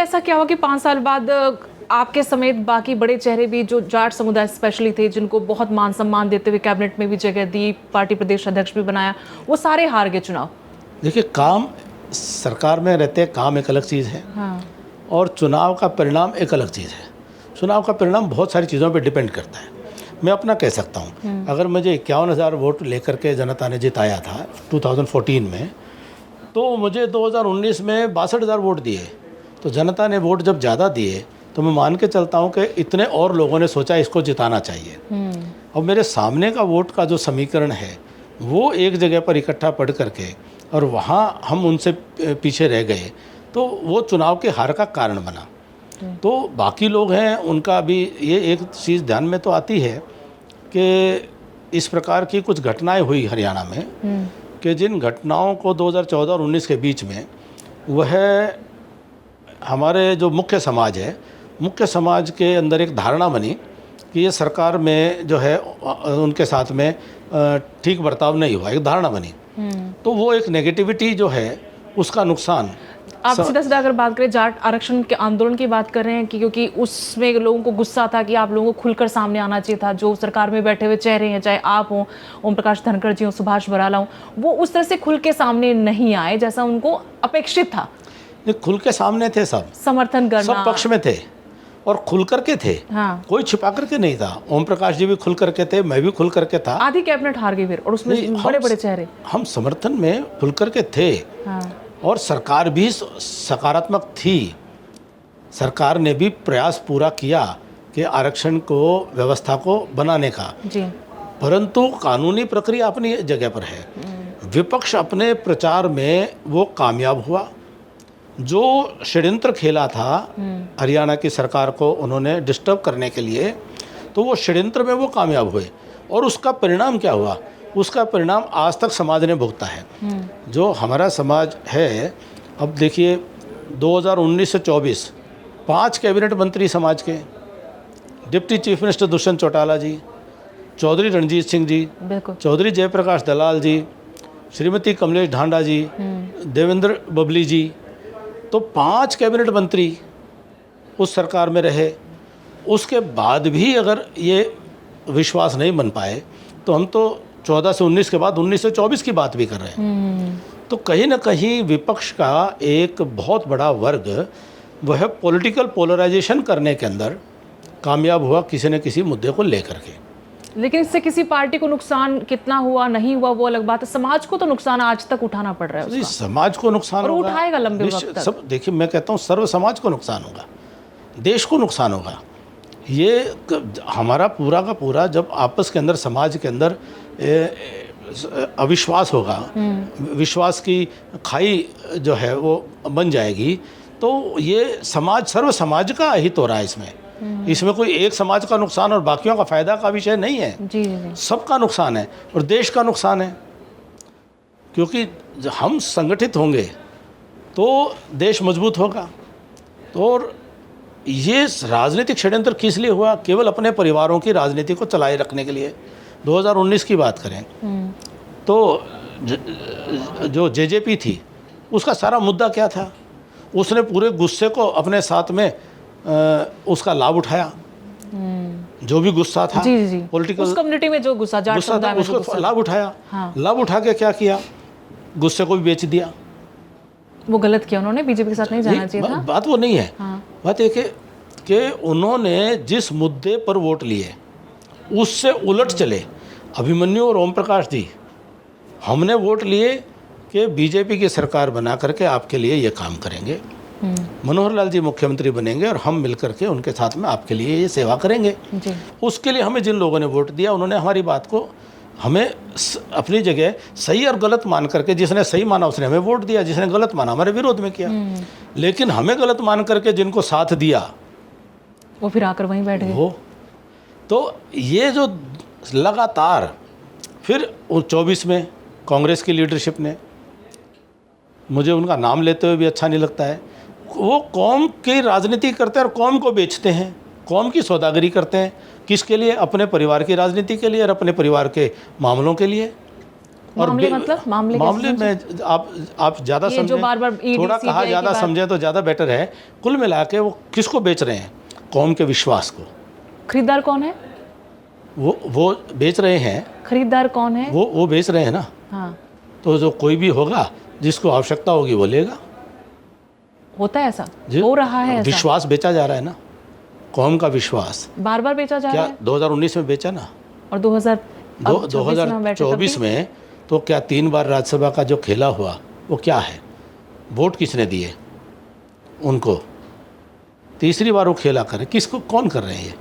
ऐसा क्या हुआ कि 5 साल बाद आपके समेत बाकी बड़े चेहरे भी जो जाट समुदाय स्पेशली थे, जिनको बहुत मान सम्मान देते हुए कैबिनेट में भी जगह दी, पार्टी प्रदेश अध्यक्ष भी बनाया, वो सारे हार गए चुनाव? देखिए, काम सरकार में रहते काम एक अलग चीज़ है। हाँ। और चुनाव का परिणाम एक अलग चीज़ है। चुनाव का परिणाम बहुत सारी चीज़ों पर डिपेंड करता है। मैं अपना कह सकता हूँ, अगर मुझे 51,000 वोट लेकर के जनता ने जिताया था 2014 में, तो मुझे 2019 में 62,000 वोट दिए। तो जनता ने वोट जब ज़्यादा दिए तो मैं मान के चलता हूँ कि इतने और लोगों ने सोचा इसको जिताना चाहिए। और मेरे सामने का वोट का जो समीकरण है वो एक जगह पर इकट्ठा पढ़ करके और वहाँ हम उनसे पीछे रह गए, तो वो चुनाव के हार का कारण बना। तो बाकी लोग हैं, उनका भी ये एक चीज़ ध्यान में तो आती है कि इस प्रकार की कुछ घटनाएं हुई हरियाणा में कि जिन घटनाओं को 2014 और 19 के बीच में वह हमारे जो मुख्य समाज है, मुख्य समाज के अंदर एक धारणा बनी कि ये सरकार में जो है उनके साथ में ठीक बर्ताव नहीं हुआ, एक धारणा बनी। तो वो एक नेगेटिविटी जो है उसका नुकसान। आप सीधा सीधा अगर बात करें जाट आरक्षण के आंदोलन की बात कर रहे हैं कि क्योंकि उसमें लोगों को गुस्सा था कि आप लोगों को खुलकर सामने आना चाहिए था, जो सरकार में बैठे हुए चेहरे हैं, चाहे आप हों, ओम प्रकाश धनखड़ जी हों, सुभाष बराला हों, वो उस तरह से खुल के सामने नहीं आए जैसा उनको अपेक्षित था। खुल के सामने थे, सब समर्थन करना, सब पक्ष में थे और खुल करके थे। हाँ। कोई छिपा करके नहीं था। ओम प्रकाश जी भी खुल करके थे, मैं भी खुल करके था। आधी कैबिनेट हार गई फिर, और उसमें बड़े बड़े चेहरे। हम समर्थन में खुल करके थे। हाँ। और सरकार भी सकारात्मक थी। सरकार ने भी प्रयास पूरा किया कि आरक्षण को व्यवस्था को बनाने का जी। परंतु कानूनी प्रक्रिया अपनी जगह पर है। विपक्ष अपने प्रचार में वो कामयाब हुआ। जो षड्यंत्र खेला था हरियाणा की सरकार को उन्होंने डिस्टर्ब करने के लिए, तो वो षड्यंत्र में वो कामयाब हुए। और उसका परिणाम क्या हुआ? उसका परिणाम आज तक समाज ने भुगता है। जो हमारा समाज है, अब देखिए 2019 से 24 5 कैबिनेट मंत्री समाज के, deputy chief minister Dushyant Chautala ji, Chaudhary Ranjit Singh ji, Chaudhary Jaiprakash Dalal ji, Shrimati Kamlesh Dhanda ji, Devender Babli ji, तो 5 कैबिनेट मंत्री उस सरकार में रहे। उसके बाद भी अगर ये विश्वास नहीं बन पाए, तो हम तो 14 से 19 के बाद 19 से 24 की बात भी कर रहे हैं। तो कहीं ना कहीं विपक्ष का एक बहुत बड़ा वर्ग वह पॉलिटिकल पोलराइजेशन करने के अंदर कामयाब हुआ, किसी न किसी मुद्दे को लेकर के। लेकिन इससे किसी पार्टी को नुकसान कितना हुआ नहीं हुआ वो अलग बात है, समाज को तो नुकसान आज तक उठाना पड़ रहा है उसका। समाज को नुकसान और होगा, उठाएगा लंबे वक्त तक। सब देखिए, मैं कहता हूँ सर्व समाज को नुकसान होगा, देश को नुकसान होगा। ये हमारा पूरा का पूरा जब आपस के अंदर समाज के अंदर अविश्वास होगा, विश्वास की खाई जो है वो बन जाएगी, तो ये समाज सर्व समाज का हित हो रहा है। इसमें कोई एक समाज का नुकसान और बाकियों का फायदा का विषय नहीं है। जी जी। सबका नुकसान है और देश का नुकसान है, क्योंकि हम संगठित होंगे तो देश मजबूत होगा। तो और ये राजनीतिक षड्यंत्र किस लिए हुआ? केवल अपने परिवारों की राजनीति को चलाए रखने के लिए। 2019 की बात करें तो जो जेजेपी थी उसका सारा मुद्दा क्या था? उसने पूरे गुस्से को अपने साथ में उसका लाभ उठाया। जो भी गुस्सा था, जी जी, पॉलिटिकल उस कम्युनिटी में जो गुस्सा था उसको लाभ उठाया। हाँ। लाभ उठा के क्या किया? गुस्से को भी बेच दिया। वो गलत किया उन्होंने, बीजेपी के साथ नहीं जाना चाहिए था। बात वो नहीं है। हाँ। बात एक है कि उन्होंने जिस मुद्दे पर वोट लिए उससे उलट चले। अभिमन्यु और ओम प्रकाश जी, हमने वोट लिए कि बीजेपी की सरकार बना करके आपके लिए ये काम करेंगे, मनोहर लाल जी मुख्यमंत्री बनेंगे और हम मिलकर के उनके साथ में आपके लिए ये सेवा करेंगे जी। उसके लिए हमें जिन लोगों ने वोट दिया उन्होंने हमारी बात को हमें अपनी जगह सही और गलत मान करके, जिसने सही माना उसने हमें वोट दिया, जिसने गलत माना हमारे विरोध में किया। लेकिन हमें गलत मान करके जिनको साथ दिया वो फिर आकर वहीं बैठ गए। वो तो ये जो लगातार फिर 24 में कांग्रेस की लीडरशिप ने, मुझे उनका नाम लेते हुए भी अच्छा नहीं लगता है, वो कौम की राजनीति करते हैं और कौम को बेचते हैं, कौम की सौदागरी करते हैं। किसके लिए? अपने परिवार की राजनीति के लिए और अपने परिवार के मामलों के लिए। मामले मतलब मामले कैसे मामले में आप ज़्यादा ये जो समझें, बार-बार ED, थोड़ा कहा CBI ज़्यादा की बात- समझें तो ज़्यादा बेटर है। कुल मिला के वो किसको बेच रहे हैं? कौम के विश्वास को। खरीदार कौन है? वो बेच रहे हैं, खरीदार कौन है? वो बेच रहे हैं ना। हाँ, तो जो कोई भी होगा जिसको आवश्यकता होगी वो लेगा। होता है ऐसा, जी, हो रहा है ऐसा, विश्वास बेचा जा रहा है ना, कौम का विश्वास। बार-बार बेचा जा रहा क्या है 2019 में बेचा ना, और 2026 में तो क्या 3 बार राज्यसभा का जो खेला हुआ वो क्या है? वोट किसने दिए उनको? तीसरी बार वो खेला करे, किसको, कौन कर रहे हैं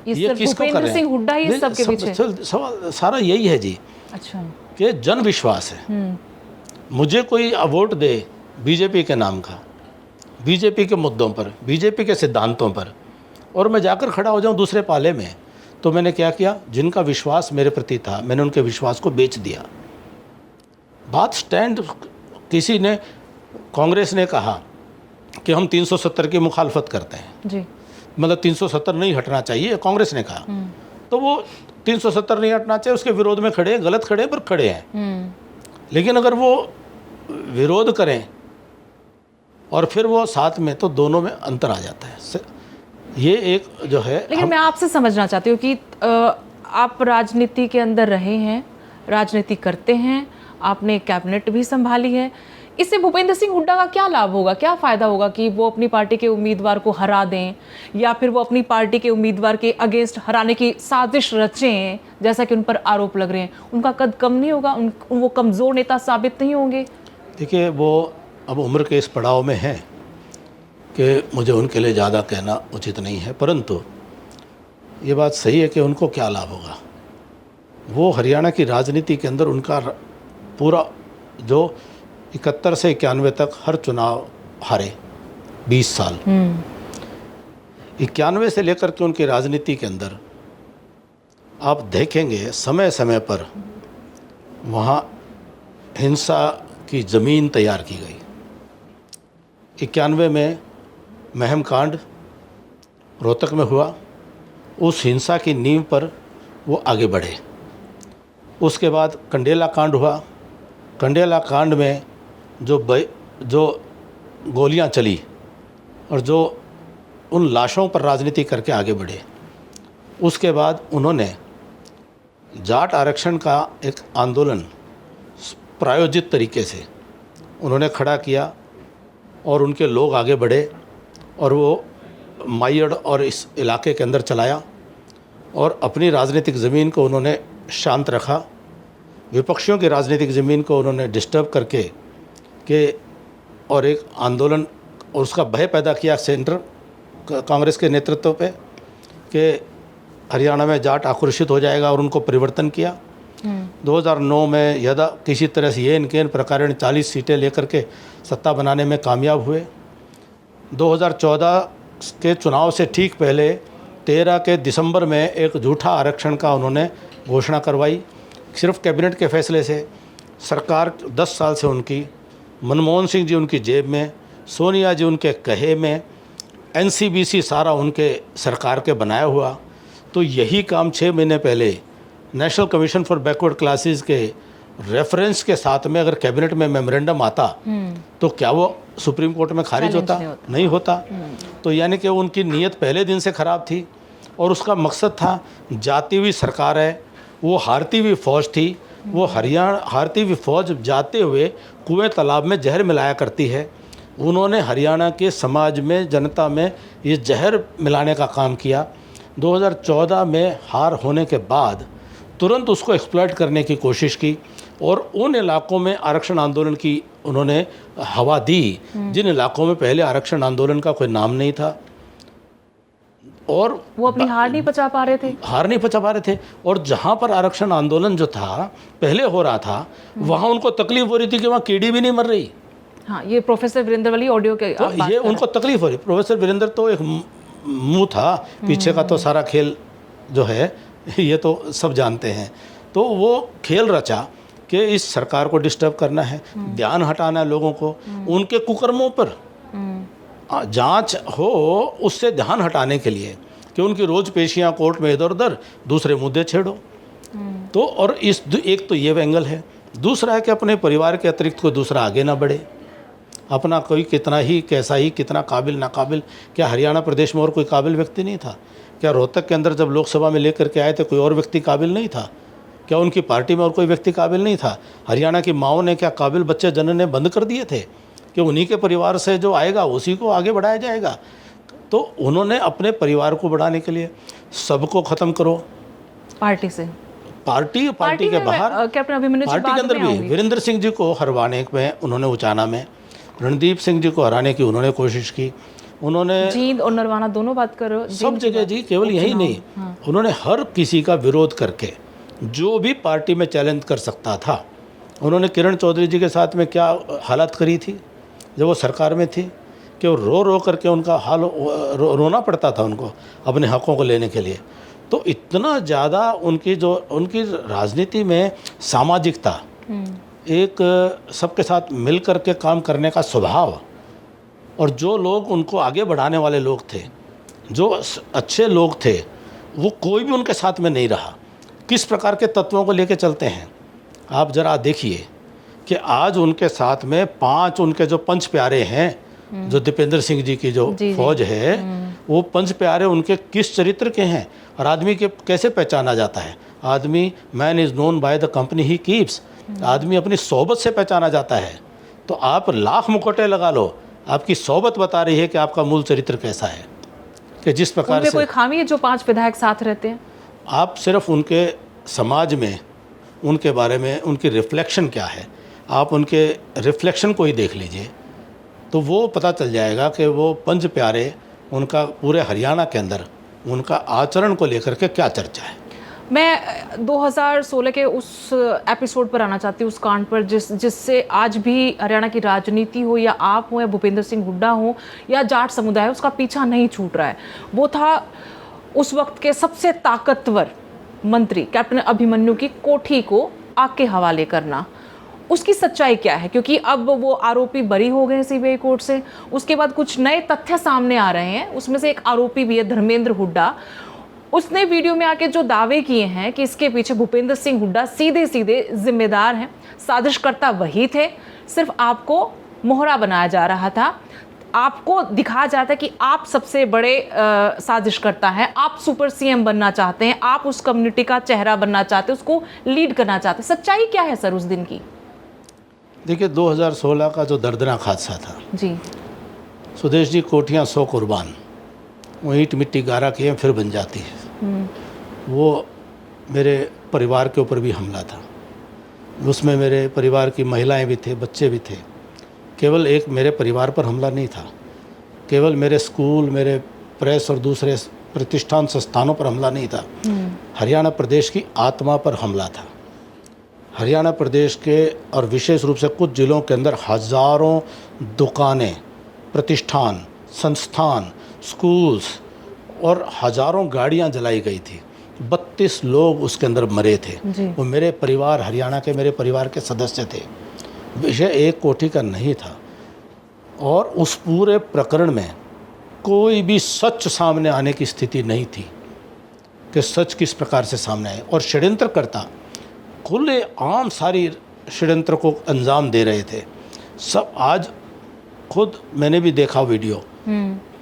ये ये सिर्फ किसको कर भूपेंद्र रहे हैं? सिंह हुड्डा ही नहीं, सबके पीछे। सवाल सारा यही है जी अच्छा, कि जन विश्वास है। मुझे कोई वोट दे बीजेपी के नाम का, बीजेपी के मुद्दों पर, बीजेपी के सिद्धांतों पर, और मैं जाकर खड़ा हो जाऊं दूसरे पाले में, तो मैंने क्या किया? जिनका विश्वास मेरे प्रति था मैंने उनके विश्वास को बेच दिया। बात स्टैंड, किसी ने, कांग्रेस ने कहा कि हम 370 की मुखालफत करते हैं, जी, मतलब 370 नहीं हटना चाहिए, कांग्रेस ने कहा। तो वो 370 नहीं हटना चाहिए उसके विरोध में खड़े, गलत खड़े पर खड़े हैं। लेकिन अगर वो विरोध करें और फिर वो साथ में, तो दोनों में अंतर आ जाता है। ये एक जो है, लेकिन मैं आपसे समझना चाहती हूँ कि आप राजनीति के अंदर रहे हैं, राजनीति करते हैं, आपने कैबिनेट भी संभाली है, इससे भूपेंद्र सिंह हुड्डा का क्या लाभ होगा, क्या फ़ायदा होगा कि वो अपनी पार्टी के उम्मीदवार को हरा दें, या फिर वो अपनी पार्टी के उम्मीदवार के अगेंस्ट हराने की साजिश रचें, जैसा कि उन पर आरोप लग रहे हैं? उनका कद कम नहीं होगा? वो कमज़ोर नेता साबित नहीं होंगे? देखिए, वो अब उम्र के इस पड़ाव में हैं कि मुझे उनके लिए ज़्यादा कहना उचित नहीं है, परंतु ये बात सही है कि उनको क्या लाभ होगा। वो हरियाणा की राजनीति के अंदर उनका पूरा जो 71 से 91 तक हर चुनाव हारे, 20 साल, 91 से लेकर के उनकी राजनीति के अंदर आप देखेंगे समय समय पर वहाँ हिंसा की ज़मीन तैयार की गई। 91 में महम कांड रोहतक में हुआ, उस हिंसा की नींव पर वो आगे बढ़े। उसके बाद कंडेला कांड हुआ, कंडेला कांड में जो गोलियां चली और जो उन लाशों पर राजनीति करके आगे बढ़े। उसके बाद उन्होंने जाट आरक्षण का एक आंदोलन प्रायोजित तरीके से उन्होंने खड़ा किया और उनके लोग आगे बढ़े और वो माइयड़ और इस इलाके के अंदर चलाया और अपनी राजनीतिक ज़मीन को उन्होंने शांत रखा। विपक्षियों की राजनीतिक ज़मीन को उन्होंने डिस्टर्ब करके और एक आंदोलन और उसका भय पैदा किया सेंटर कांग्रेस के नेतृत्व पे कि हरियाणा में जाट आक्रोशित हो जाएगा और उनको परिवर्तन किया। 2009 में यदा किसी तरह से ये इनके प्रकार 40 सीटें लेकर के सत्ता बनाने में कामयाब हुए। 2014 के चुनाव से ठीक पहले 13 के दिसंबर में एक झूठा आरक्षण का उन्होंने घोषणा करवाई, सिर्फ कैबिनेट के फैसले से। सरकार 10 साल से उनकी, मनमोहन सिंह जी उनकी जेब में, सोनिया जी उनके कहे में, एनसीबीसी सारा उनके सरकार के बनाया हुआ। तो यही काम 6 महीने पहले national commission for backward classes के रेफरेंस के साथ में अगर कैबिनेट में मेमोरेंडम आता तो क्या वो सुप्रीम कोर्ट में खारिज होता? नहीं होता। तो यानी कि उनकी नीयत पहले दिन से ख़राब थी और उसका मकसद था, जाती हुई सरकार है, वो हारती हुई फौज थी, वो हरियाणा हारती हुई फौज जाते हुए कुएं तालाब में जहर मिलाया करती है। उन्होंने हरियाणा के समाज में, जनता में ये जहर मिलाने का काम किया। 2014 में हार होने के बाद तुरंत उसको एक्सप्लॉइट करने की कोशिश की और उन इलाकों में आरक्षण आंदोलन की उन्होंने हवा दी जिन इलाकों में पहले आरक्षण आंदोलन का कोई नाम नहीं था। और वो अपनी हार नहीं पचा पा रहे थे। और जहाँ पर आरक्षण आंदोलन जो था पहले हो रहा था, वहाँ उनको तकलीफ हो रही थी कि वहाँ कीड़ी भी नहीं मर रही। हाँ, ये प्रोफेसर वीरेंद्र वाली ऑडियो के तो ये उनको तकलीफ हो रही। प्रोफेसर वीरेंद्र तो एक मुंह था, पीछे का तो सारा खेल जो है ये तो सब जानते हैं। तो वो खेल रचा कि इस सरकार को डिस्टर्ब करना है, ध्यान हटाना है लोगों को, उनके कुकर्मों पर जांच हो, उससे ध्यान हटाने के लिए कि उनकी रोज पेशियां कोर्ट में इधर उधर, दूसरे मुद्दे छेड़ो। तो और इस एक तो ये एंगल है। दूसरा है कि अपने परिवार के अतिरिक्त कोई दूसरा आगे ना बढ़े, अपना कोई कितना ही कैसा ही कितना काबिल नाकाबिल। क्या हरियाणा प्रदेश में और कोई काबिल व्यक्ति नहीं था? क्या रोहतक के अंदर जब लोकसभा में लेकर के आए थे कोई और व्यक्ति काबिल नहीं था? क्या उनकी पार्टी में और कोई व्यक्ति काबिल नहीं था? हरियाणा की माओं ने क्या काबिल बच्चे जनने बंद कर दिए थे कि उन्हीं के परिवार से जो आएगा उसी को आगे बढ़ाया जाएगा? तो उन्होंने अपने परिवार को बढ़ाने के लिए सबको ख़त्म करो, पार्टी से पार्टी के बाहर, कैप्टन अभिमन्यु जी पार्टी के बाद अंदर में भी आऊंगी। वीरेंद्र सिंह जी को हरवाने में उन्होंने, उचाना में रणदीप सिंह जी को हराने की उन्होंने कोशिश की। उन्होंने जींद और नरवाना दोनों बात करो, सब जगह जी, केवल यही नहीं, उन्होंने हर किसी का विरोध करके जो भी पार्टी में चैलेंज कर सकता था। उन्होंने किरण चौधरी जी के साथ में क्या हालत करी थी जब वो सरकार में थी, कि वो रो रो करके उनका हाल रोना पड़ता था उनको अपने हकों को लेने के लिए। तो इतना ज़्यादा उनकी राजनीति में सामाजिकता, एक सबके साथ मिल कर के काम करने का स्वभाव, और जो लोग उनको आगे बढ़ाने वाले लोग थे, जो अच्छे लोग थे, वो कोई भी उनके साथ में नहीं रहा। किस प्रकार के तत्वों को लेके चलते हैं आप ज़रा देखिए कि आज उनके साथ में 5 उनके जो पंच प्यारे हैं, जो दीपेंद्र सिंह जी की जो फौज है, वो पंच प्यारे उनके किस चरित्र के हैं और आदमी के कैसे पहचाना जाता है। आदमी, man is known by the company he keeps, आदमी अपनी सोबत से पहचाना जाता है। तो आप लाख मुकुटे लगा लो, आपकी सोबत बता रही है कि आपका मूल चरित्र कैसा है, कि जिस प्रकार से कोई खामी है जो 5 विधायक साथ रहते हैं। आप सिर्फ उनके समाज में, उनके बारे में उनकी रिफ्लेक्शन क्या है, आप उनके रिफ्लेक्शन को ही देख लीजिए तो वो पता चल जाएगा कि वो पंच प्यारे, उनका पूरे हरियाणा के अंदर उनका आचरण को लेकर के क्या चर्चा है। मैं 2016 के उस एपिसोड पर आना चाहती हूँ, उस कांड पर जिससे आज भी हरियाणा की राजनीति हो, या आप हो, या भूपेंद्र सिंह हुड्डा हो, या जाट समुदाय, उसका पीछा नहीं छूट रहा है। वो था उस वक्त के सबसे ताकतवर मंत्री कैप्टन अभिमन्यु की कोठी को आग के हवाले करना। उसकी सच्चाई क्या है? क्योंकि अब वो आरोपी बरी हो गए सीबीआई कोर्ट से, उसके बाद कुछ नए तथ्य सामने आ रहे हैं। उसमें से एक आरोपी भी है धर्मेंद्र हुड्डा। उसने वीडियो में आके जो दावे किए हैं कि इसके पीछे भूपेंद्र सिंह हुड्डा सीधे सीधे जिम्मेदार हैं, साजिशकर्ता वही थे, सिर्फ आपको मोहरा बनाया जा रहा था, आपको दिखाया जाता है कि आप सबसे बड़े साजिशकर्ता हैं, आप सुपर सीएम बनना चाहते हैं, आप उस कम्युनिटी का चेहरा बनना चाहते हैं, उसको लीड करना चाहते हैं। सच्चाई क्या है सर उस दिन की? देखिए, 2016 का जो दर्दनाक हादसा था जी, सुदेश जी, कोठियाँ 100 कुर्बान, वो ईंट मिट्टी गारा किए फिर बन जाती है। वो मेरे परिवार के ऊपर भी हमला था, उसमें मेरे परिवार की महिलाएं भी थे, बच्चे भी थे। केवल एक मेरे परिवार पर हमला नहीं था, केवल मेरे स्कूल, मेरे प्रेस और दूसरे प्रतिष्ठान संस्थानों पर हमला नहीं था, हरियाणा प्रदेश की आत्मा पर हमला था। हरियाणा प्रदेश के और विशेष रूप से कुछ जिलों के अंदर हज़ारों दुकानें, प्रतिष्ठान, संस्थान, स्कूल्स और हज़ारों गाड़ियां जलाई गई थी। 32 लोग उसके अंदर मरे थे। वो मेरे परिवार, हरियाणा के मेरे परिवार के सदस्य थे। विषय एक कोठी का नहीं था। और उस पूरे प्रकरण में कोई भी सच सामने आने की स्थिति नहीं थी कि सच किस प्रकार से सामने आए। और षड्यंत्रकर्ता खुले आम सारी षड्यंत्र को अंजाम दे रहे थे सब। आज खुद मैंने भी देखा वीडियो,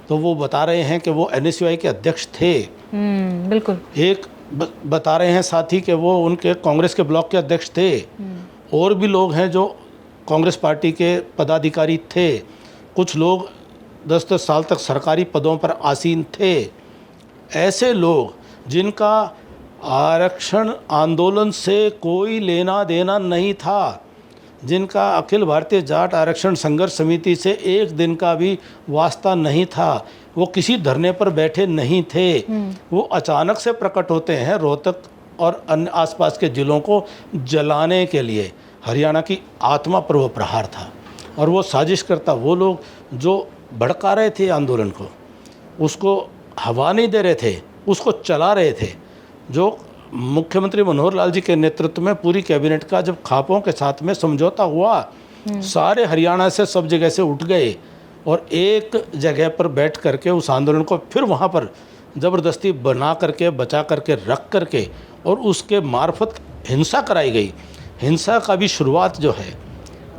तो वो बता रहे हैं कि वो एनएसयूआई के अध्यक्ष थे। बिल्कुल। एक बता रहे हैं साथी कि वो उनके कांग्रेस के ब्लॉक के अध्यक्ष थे। और भी लोग हैं जो कांग्रेस पार्टी के पदाधिकारी थे। कुछ लोग 10-10 साल तक सरकारी पदों पर आसीन थे। ऐसे लोग जिनका आरक्षण आंदोलन से कोई लेना देना नहीं था, जिनका अखिल भारतीय जाट आरक्षण संघर्ष समिति से एक दिन का भी वास्ता नहीं था, वो किसी धरने पर बैठे नहीं थे। वो अचानक से प्रकट होते हैं रोहतक और अन्य आसपास के ज़िलों को जलाने के लिए। हरियाणा की आत्मा पर वो प्रहार था। और वो साजिश करता, वो लोग जो भड़का रहे थे आंदोलन को, उसको हवा नहीं दे रहे थे, उसको चला रहे थे। जो मुख्यमंत्री मनोहर लाल जी के नेतृत्व में पूरी कैबिनेट का जब खापों के साथ में समझौता हुआ, सारे हरियाणा से सब जगह से उठ गए और एक जगह पर बैठ करके उस आंदोलन को फिर वहाँ पर ज़बरदस्ती बना करके, बचा करके, रख करके और उसके मार्फत हिंसा कराई गई। हिंसा का भी शुरुआत जो है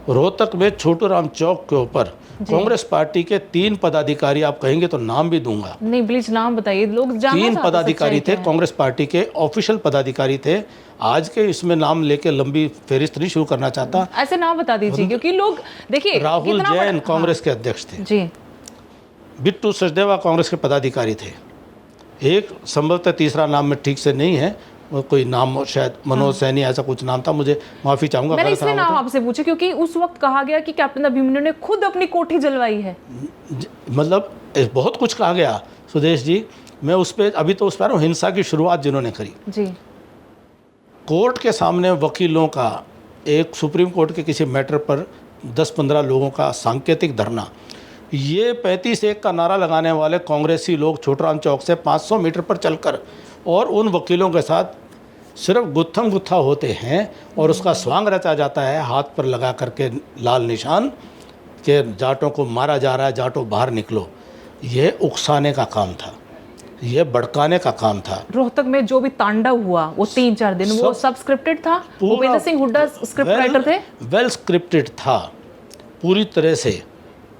रोहतक में छोटू राम चौक के ऊपर कांग्रेस पार्टी के 3 पदाधिकारी, आप कहेंगे तो नाम भी दूंगा, नहीं प्लीज नाम बताइए, लोग जानना 3 चाहते हैं पदाधिकारी सच्चाई थे, क्या है। कांग्रेस पार्टी के ऑफिशियल पदाधिकारी थे। आज के इसमें नाम लेके लंबी फेरिस्त नहीं शुरू करना चाहता। ऐसे नाम बता दीजिए क्योंकि लोग देखिए राहुल कितना जैन बड़ा- कांग्रेस के अध्यक्ष थे, जी बिट्टू सचदेवा कांग्रेस के पदाधिकारी थे, एक संभवतः तीसरा नाम में ठीक से नहीं है, वो कोई नाम शायद मनोज सैनी ऐसा कुछ नाम था, मुझे माफ़ी चाहूँगा मैंने गलत इसलिए नाम नाम हो आपसे पूछा क्योंकि उस वक्त कहा गया कि कैप्टन अभिमन्यु ने खुद अपनी कोठी जलवाई है। मतलब बहुत कुछ कहा गया सुदेश जी। मैं उस पर अभी तो उस पर हिंसा की शुरुआत जिन्होंने करी, जी कोर्ट के सामने वकीलों का एक सुप्रीम कोर्ट के किसी मैटर पर 10-15 लोगों का सांकेतिक धरना, ये 35-1 का नारा लगाने वाले कांग्रेसी लोग छोटूराम चौक से 500 मीटर पर चलकर और उन वकीलों के साथ सिर्फ गुत्थम गुत्था होते हैं और उसका स्वांग रचा जाता है हाथ पर लगा करके लाल निशान के जाटों को मारा जा रहा है, जाटों बाहर निकलो। यह उकसाने का काम था, यह भड़काने का काम था। रोहतक में जो भी तांडव हुआ वो 3-4 दिन वो सब स्क्रिप्टेड था। भूपेंद्र सिंह हुड्डा स्क्रिप्ट राइटर थे। वेल स्क्रिप्टेड था पूरी तरह से,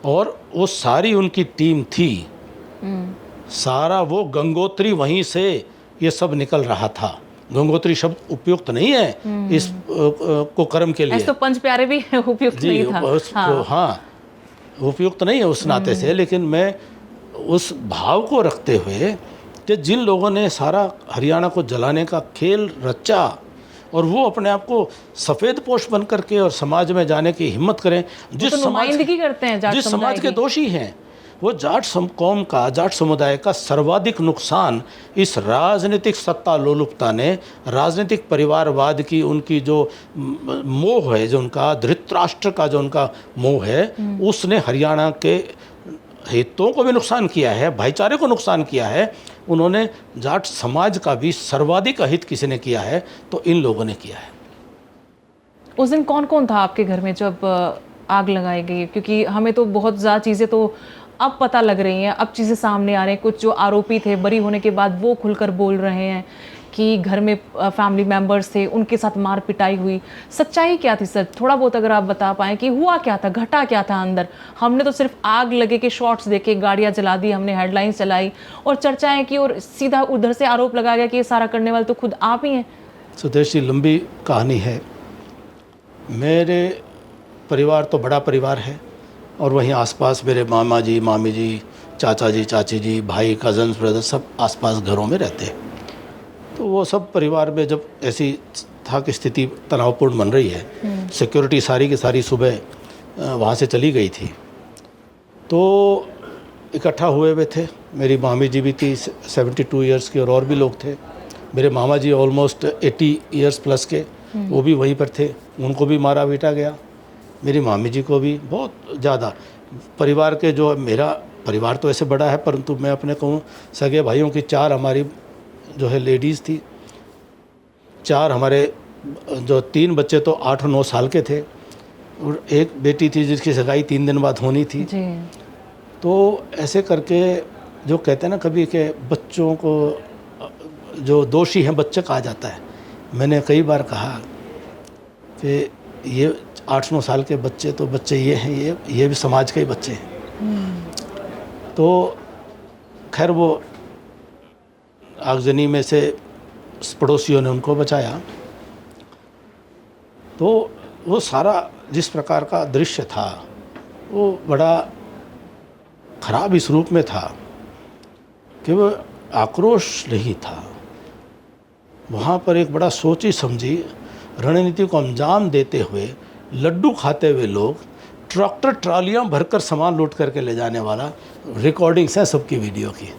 और वो सारी उनकी टीम थी, सारा वो गंगोत्री वहीं से ये सब निकल रहा था। गंगोत्री शब्द उपयुक्त नहीं है इस को कर्म के लिए, ऐसे तो पंच प्यारे भी उपयुक्त नहीं था। हाँ उपयुक्त नहीं है उस नाते से, लेकिन मैं उस भाव को रखते हुए कि जिन लोगों ने सारा हरियाणा को जलाने का खेल रचा और वो अपने आप को सफ़ेद पोश बन करके और समाज में जाने की हिम्मत करें, जिस नुमाइंदगी करते हैं जाट जिस समुदाय समाज के की। दोषी हैं, वो जाट कौम का, जाट समुदाय का सर्वाधिक नुकसान इस राजनीतिक सत्ता लोलुपता ने, राजनीतिक परिवारवाद की उनकी जो मोह है, जो उनका धृतराष्ट्र का जो उनका मोह है, उसने हरियाणा के हितों को भी नुकसान किया है, भाईचारे को नुकसान किया है। उन्होंने जाट समाज का भी सर्वाधिक अहित किसी ने किया है तो इन लोगों ने किया है। उस दिन कौन कौन था आपके घर में जब आग लगाई गई? क्योंकि हमें तो बहुत ज़्यादा चीज़ें तो अब पता लग रही हैं, अब चीज़ें सामने आ रही हैं। कुछ जो आरोपी थे बरी होने के बाद वो खुलकर बोल रहे हैं कि घर में फैमिली मेंबर्स थे, उनके साथ मार पिटाई हुई। सच्चाई क्या थी सर? थोड़ा बहुत अगर आप बता पाएँ कि हुआ क्या था, घटा क्या था अंदर। हमने तो सिर्फ आग लगे के शॉट्स देखे, गाड़ियाँ जला दी, हमने हेडलाइंस चलाई और चर्चाएँ की और सीधा उधर से आरोप लगाया गया कि ये सारा करने वाले तो खुद आप ही हैं। सुदेश जी, लंबी कहानी है। मेरे परिवार तो बड़ा परिवार है और वहीं आसपास मेरे मामा जी, मामी जी, चाचा जी, चाची जी, भाई, कज़न्स, ब्रदर सब आसपास घरों में रहते हैं। तो वो सब परिवार में जब ऐसी था कि स्थिति तनावपूर्ण बन रही है, सिक्योरिटी सारी की सारी सुबह वहाँ से चली गई थी, तो इकट्ठा हुए हुए थे। मेरी मामी जी भी थी 72 इयर्स की और भी लोग थे। मेरे मामा जी ऑलमोस्ट 80 इयर्स प्लस के, वो भी वहीं पर थे, उनको भी मारा पीटा गया। मेरी मामी जी को भी बहुत ज़्यादा। परिवार के जो मेरा परिवार तो ऐसे बड़ा है, परंतु मैं अपने कहूँ सगे भाइयों की 4 हमारी जो है लेडीज़ थी, 4 हमारे जो 3 बच्चे तो 8 और 9 साल के थे और एक बेटी थी जिसकी सगाई 3 दिन बाद होनी थी जी। तो ऐसे करके जो कहते हैं ना कभी के बच्चों को जो दोषी हैं बच्चे कहा जाता है। मैंने कई बार कहा कि ये 8-9 साल के बच्चे तो बच्चे ये हैं, ये भी समाज के ही बच्चे हैं। तो खैर वो आगजनी में से पड़ोसियों ने उनको बचाया। तो वो सारा जिस प्रकार का दृश्य था वो बड़ा खराब इस रूप में था कि वो आक्रोश नहीं था, वहाँ पर एक बड़ा सोची समझी रणनीति को अंजाम देते हुए लड्डू खाते हुए लोग, ट्रैक्टर ट्रालियाँ भरकर सामान लूट करके ले जाने वाला, रिकॉर्डिंग्स हैं सबकी वीडियो की,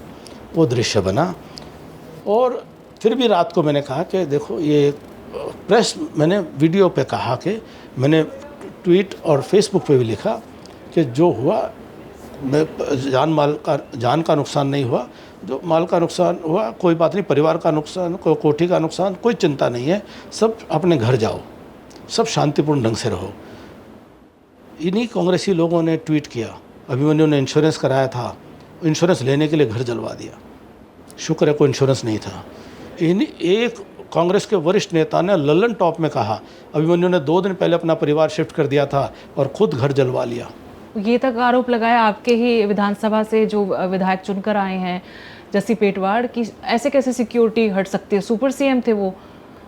वो दृश्य बना। और फिर भी रात को मैंने कहा कि देखो ये प्रेस, मैंने वीडियो पे कहा कि मैंने ट्वीट और फेसबुक पे भी लिखा कि जो हुआ मैं जान का नुकसान नहीं हुआ, जो माल का नुकसान हुआ कोई बात नहीं, परिवार का नुकसान, कोई कोठी का नुकसान, कोई चिंता नहीं है, सब अपने घर जाओ, सब शांतिपूर्ण ढंग से रहो। इन्हीं कांग्रेसी लोगों ने ट्वीट किया, अभिमन्यु ने इंश्योरेंस कराया था, इंश्योरेंस लेने के लिए घर जलवा दिया। शुक्र है कोई इंश्योरेंस नहीं था। इन एक कांग्रेस के वरिष्ठ नेता ने लल्लन टॉप में कहा, अभिमन्यु ने 2 दिन पहले अपना परिवार शिफ्ट कर दिया था और खुद घर जलवा लिया। ये तक आरोप लगाया आपके ही विधानसभा से जो विधायक चुनकर आए हैं जस्सी पेटवाड़ की, ऐसे कैसे सिक्योरिटी हट सकती है? सुपर सीएम थे वो,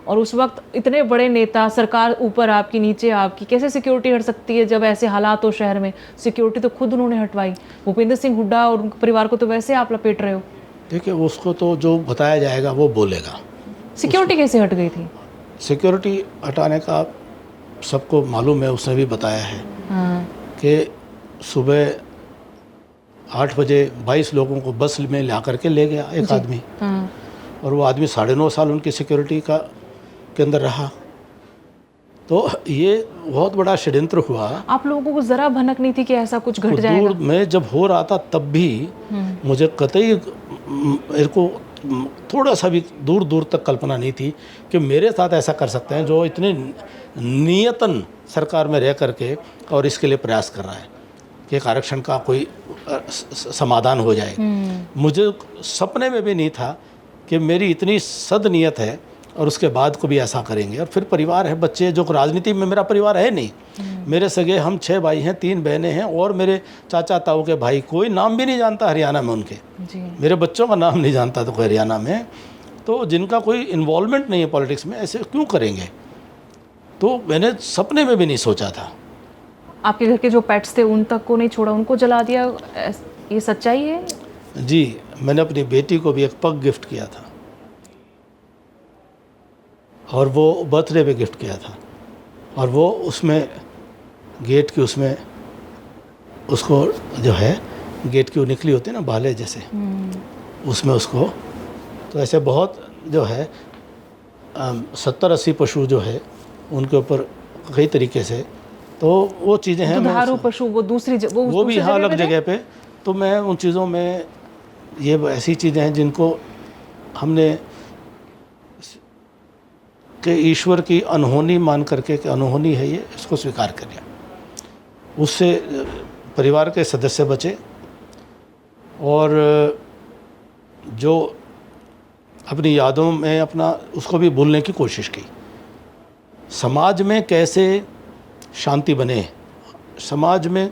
और उस वक्त इतने बड़े नेता, सरकार ऊपर आपकी नीचे आपकी, कैसे सिक्योरिटी हट सकती है जब ऐसे हालात हो शहर में? सिक्योरिटी तो खुद उन्होंने हटवाई। भूपेंद्र सिंह हुड्डा और उनके परिवार को तो वैसे आप लपेट रहे हो। देखिए, उसको तो जो बताया जाएगा वो बोलेगा। सिक्योरिटी कैसे हट गई थी? सिक्योरिटी हटाने का सबको मालूम है, उसने भी बताया है हाँ। कि सुबह 8 बजे 22 लोगों को बस में ला करके ले गया एक आदमी, हाँ। और वो आदमी 9.5 साल उनकी सिक्योरिटी के अंदर रहा। तो ये बहुत बड़ा षड्यंत्र हुआ। आप लोगों को जरा भनक नहीं थी कि ऐसा कुछ घट जाएगा? दूर में जब हो रहा था तब भी मुझे कतई मेरे को थोड़ा सा भी दूर दूर तक कल्पना नहीं थी कि मेरे साथ ऐसा कर सकते हैं जो इतने नियतन सरकार में रह करके और इसके लिए प्रयास कर रहा है कि एक आरक्षण का कोई समाधान हो जाए। मुझे सपने में भी नहीं था कि मेरी इतनी सदनीयत है और उसके बाद को भी ऐसा करेंगे। और फिर परिवार है, बच्चे, जो राजनीति में मेरा परिवार है नहीं। मेरे सगे हम 6 भाई हैं, 3 बहनें हैं, और मेरे चाचा ताऊ के भाई कोई नाम भी नहीं जानता हरियाणा में उनके जी। मेरे बच्चों का नाम नहीं जानता तो कोई हरियाणा में, तो जिनका कोई इन्वॉल्वमेंट नहीं है पॉलिटिक्स में, ऐसे क्यों करेंगे? तो मैंने सपने में भी नहीं सोचा था। आपके घर के जो पेट्स थे उन तक को नहीं छोड़ा, उनको जला दिया, ये सच्चाई है? जी, मैंने अपनी बेटी को भी एक पग गिफ्ट किया था, और वो बर्थडे पे गिफ्ट किया था, और वो उसमें गेट की उसमें उसको जो है गेट की वो निकली होती है ना भाले जैसे, उसमें उसको, तो ऐसे बहुत जो है 70-80 पशु जो है उनके ऊपर कई तरीके से, तो वो चीज़ें हैं। दुधारू पशु वो दूसरी वो भी यहाँ अलग जगह पे, तो मैं उन चीज़ों में, ये ऐसी चीज़ें हैं जिनको हमने कि ईश्वर की अनहोनी मान करके कि अनहोनी है ये, इसको स्वीकार कर लिया। उससे परिवार के सदस्य बचे, और जो अपनी यादों में अपना उसको भी भूलने की कोशिश की। समाज में कैसे शांति बने, समाज में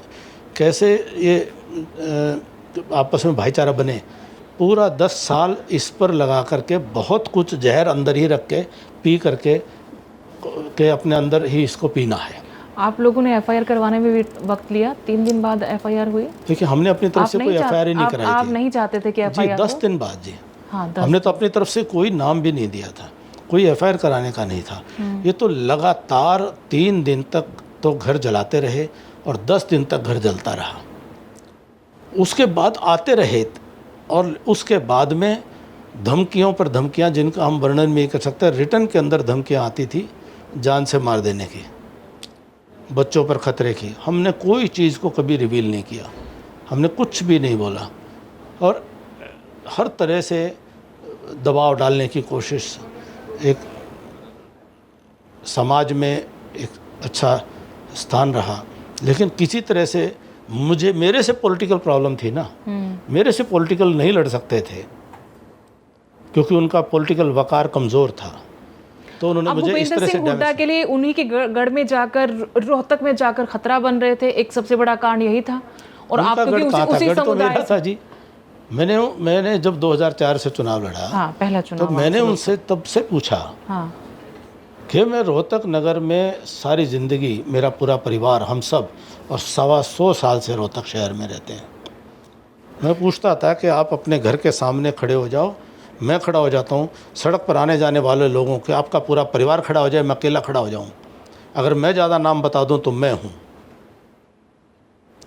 कैसे ये आपस में भाईचारा बने, पूरा 10 साल इस पर लगा करके बहुत कुछ जहर अंदर ही रख के पी करके के अपने अंदर ही इसको पीना है। आप लोगों ने एफआईआर करवाने में भी वक्त लिया, 3 दिन बाद एफआईआर हुई। देखिए, हमने अपनी तरफ से कोई एफआईआर ही नहीं कराई थी। आप नहीं चाहते थे कि एफआईआर? 10 दिन बाद जी। हाँ, हमने तो अपनी तरफ से कोई नाम भी नहीं दिया था, कोई एफआईआर कराने का नहीं था। ये तो लगातार 3 दिन तक तो घर जलाते रहे और 10 दिन तक घर जलता रहा। उसके बाद आते रहे, और उसके बाद में धमकियों पर धमकियां, जिनका हम वर्णन नहीं कर सकते। रिटर्न के अंदर धमकियां आती थी जान से मार देने की, बच्चों पर खतरे की। हमने कोई चीज़ को कभी रिवील नहीं किया, हमने कुछ भी नहीं बोला, और हर तरह से दबाव डालने की कोशिश। एक समाज में एक अच्छा स्थान रहा, लेकिन किसी तरह से मेरे से पॉलिटिकल प्रॉब्लम थी ना, मेरे से पॉलिटिकल नहीं लड़ सकते थे क्योंकि उनका पॉलिटिकल वकार कमज़ोर था। तो उन्होंने मुझे इस तरह से हुड्डा के लिए उन्हीं के गढ़ में जाकर, रोहतक में जाकर खतरा बन रहे थे, एक सबसे बड़ा कारण यही था। और आप उसी समुदाय था जी। मैंने जब 2004 से चुनाव लड़ा, हाँ, पहला चुनाव, तो मैंने उनसे तब से पूछा कि मैं रोहतक नगर में सारी ज़िंदगी, मेरा पूरा परिवार, हम सब, और 125 साल से रोहतक शहर में रहते हैं। मैं पूछता था कि आप अपने घर के सामने खड़े हो जाओ, मैं खड़ा हो जाता हूँ, सड़क पर आने जाने वाले लोगों के, आपका पूरा परिवार खड़ा हो जाए, मैं अकेला खड़ा हो जाऊँ, अगर मैं ज़्यादा नाम बता दूँ तो मैं हूँ,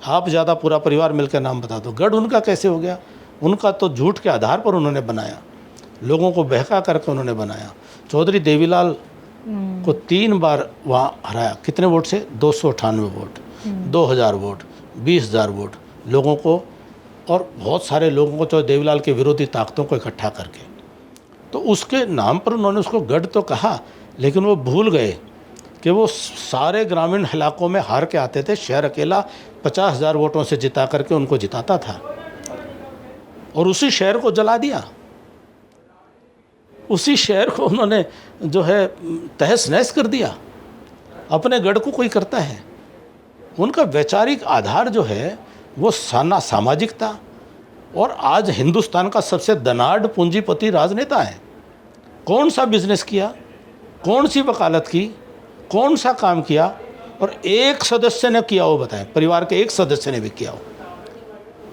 आप ज़्यादा पूरा परिवार मिलकर नाम बता दो। गढ़ उनका कैसे हो गया? उनका तो झूठ के आधार पर उन्होंने बनाया, लोगों को बहका करके उन्होंने बनाया। चौधरी देवीलाल को 3 बार वहाँ हराया, कितने वोट से? 298 वोट, 2000 वोट, 20,000 वोट लोगों को, और बहुत सारे लोगों को, तो देवीलाल के विरोधी ताकतों को इकट्ठा करके। तो उसके नाम पर उन्होंने उसको गढ़ तो कहा, लेकिन वो भूल गए कि वो सारे ग्रामीण इलाकों में हार के आते थे, शहर अकेला 50,000 वोटों से जिता करके उनको जिताता था, और उसी शहर को जला दिया। उसी शहर को उन्होंने जो है तहस नहस कर दिया। अपने गढ़ को कोई करता है। उनका वैचारिक आधार जो है वो सामाजिक था। और आज हिंदुस्तान का सबसे धनाढ़ पूंजीपति राजनेता है। कौन सा बिजनेस किया, कौन सी वकालत की, कौन सा काम किया, और एक सदस्य ने किया हो बताएं, परिवार के एक सदस्य ने भी किया हो।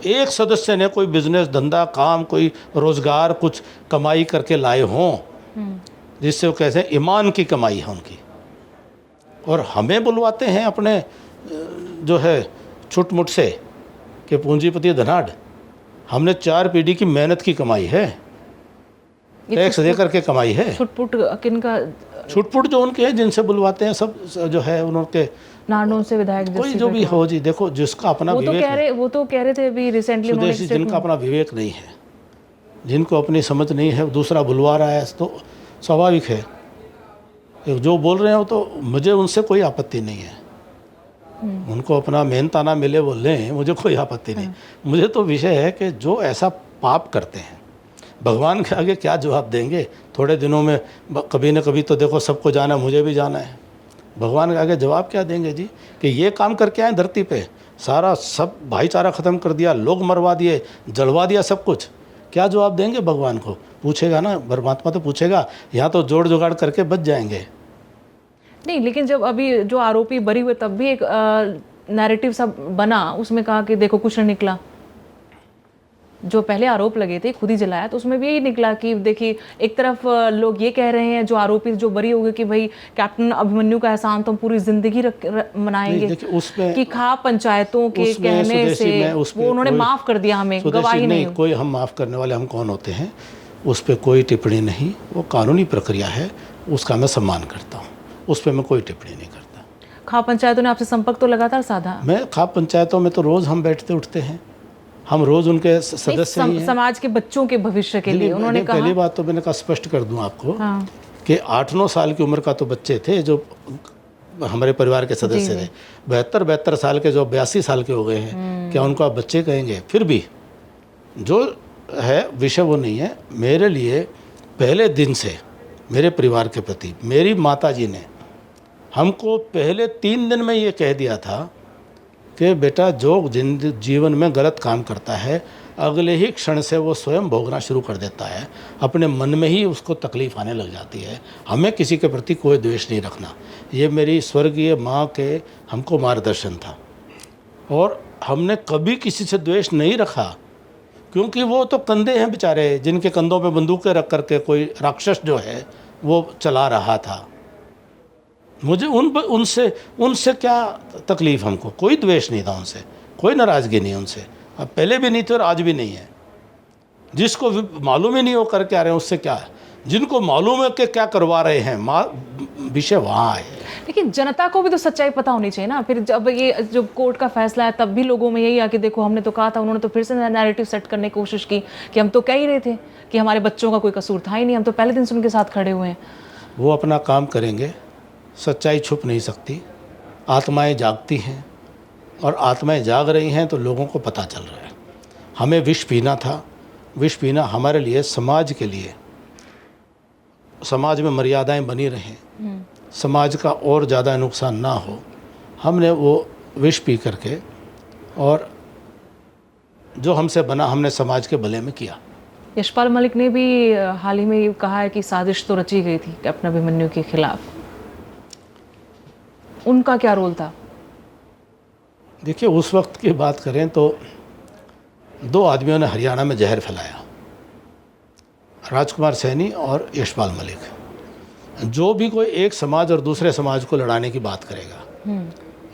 एक सदस्य ने कोई बिजनेस, धंधा, काम, कोई रोजगार, कुछ कमाई करके लाए हों जिससे वो कैसे ईमान की कमाई है उनकी। और हमें बुलवाते हैं अपने जो है छुटमुट से कि पूंजीपति धनाढ़। हमने 4 पीढ़ी की मेहनत की कमाई है, टैक्स दे करके कमाई है। छुटपुट किनका? छुटपुट जो उनके हैं, जिनसे बुलवाते हैं सब जो है उनके नारनौल से विधायक कोई जो भी हो जी। देखो जिसका अपना वो तो विवेक कह रहे थे अभी रिसेंटली उन्होंने सुदेश जी, जिनका अपना विवेक नहीं है, जिनको अपनी समझ नहीं है, दूसरा बुलवा रहा है तो स्वाभाविक है। जो बोल रहे हो तो मुझे उनसे कोई आपत्ति नहीं है। उनको अपना मेहनताना मिले वो लें, मुझे कोई आपत्ति नहीं। मुझे तो विषय है कि जो ऐसा पाप करते हैं भगवान के आगे क्या जवाब देंगे। थोड़े दिनों में कभी न कभी तो देखो सबको जाना, मुझे भी जाना है। भगवान के आगे जवाब क्या देंगे जी कि ये काम करके आए धरती पे, सारा सब भाईचारा ख़त्म कर दिया, लोग मरवा दिए, जलवा दिया सब कुछ। क्या जवाब देंगे भगवान को? पूछेगा ना, परमात्मा तो पूछेगा। यहाँ तो जोड़ जुगाड़ करके बच जाएंगे। नहीं, लेकिन जब अभी जो आरोपी बरी हुए तब भी एक नैरेटिव सा बना, उसमें कहा कि देखो कुछ नहीं निकला। जो पहले आरोप लगे थे खुद ही जलाया, तो उसमें भी यही निकला कि देखिए एक तरफ लोग ये कह रहे हैं जो आरोपी जो बरी हो गए कि भाई कैप्टन अभिमन्यु का एहसान तो हम पूरी जिंदगी मनाएंगे, कि खा पंचायतों के कहने से वो उन्होंने माफ कर दिया, हमें गवाही नहीं। कोई हम माफ करने वाले हम कौन होते हैं? उस पर कोई टिप्पणी नहीं। वो कानूनी प्रक्रिया है, उसका मैं सम्मान करता हूँ, उस पर मैं कोई टिप्पणी नहीं करता। खाप पंचायतों ने आपसे संपर्क तो लगातार साधा? मैं खाप पंचायतों में तो रोज़ हम बैठते उठते हैं, हम रोज़ उनके सदस्य ही हैं। समाज के बच्चों के भविष्य के लिए उन्होंने कहा। पहली बात तो मैंने कहा स्पष्ट कर दूं आपको कि 8-9 साल की उम्र का तो बच्चे थे जो हमारे परिवार के सदस्य थे। 72 साल के जो 82 साल के हो गए हैं, क्या उनको आप बच्चे कहेंगे? फिर भी जो है विषय वो नहीं है। मेरे लिए पहले दिन से मेरे परिवार के प्रति मेरी माता जी ने हमको पहले 3 दिन में ये कह दिया था कि बेटा जो जीवन में गलत काम करता है अगले ही क्षण से वो स्वयं भोगना शुरू कर देता है, अपने मन में ही उसको तकलीफ़ आने लग जाती है। हमें किसी के प्रति कोई द्वेष नहीं रखना, ये मेरी स्वर्गीय माँ के हमको मार्गदर्शन था। और हमने कभी किसी से द्वेष नहीं रखा, क्योंकि वो तो कंधे हैं बेचारे, जिनके कंधों पे बंदूकें रख करके कोई राक्षस जो है वो चला रहा था। मुझे उनसे क्या तकलीफ़? हमको कोई द्वेष नहीं था उनसे, कोई नाराज़गी नहीं उनसे, अब पहले भी नहीं थी और आज भी नहीं है। जिसको मालूम ही नहीं हो करके आ रहे हैं उससे क्या है? जिनको मालूम है कि क्या करवा रहे हैं, विषय वहाँ है। लेकिन जनता को भी तो सच्चाई पता होनी चाहिए ना। फिर जब ये जो कोर्ट का फैसला है तब भी लोगों में यही आ कि देखो हमने तो कहा था, उन्होंने तो फिर से नैरेटिव सेट करने की कोशिश की कि हम तो कह ही रहे थे कि हमारे बच्चों का कोई कसूर था ही नहीं, हम तो पहले दिन से उनके साथ खड़े हुए हैं। वो अपना काम करेंगे, सच्चाई छुप नहीं सकती। आत्माएं जागती हैं और आत्माएं जाग रही हैं तो लोगों को पता चल रहा है। हमें विष पीना था, विष पीना हमारे लिए, समाज के लिए, समाज में मर्यादाएं बनी रहें, समाज का और ज़्यादा नुकसान ना हो, हमने वो विष पी करके और जो हमसे बना हमने समाज के भले में किया। यशपाल मलिक ने भी हाल ही में कहा है कि साजिश तो रची गई थी कैप्टन अभिमन्यु के खिलाफ। उनका क्या रोल था? देखिए उस वक्त की बात करें तो 2 आदमियों ने हरियाणा में जहर फैलाया, राजकुमार सैनी और यशपाल मलिक। जो भी कोई एक समाज और दूसरे समाज को लड़ाने की बात करेगा,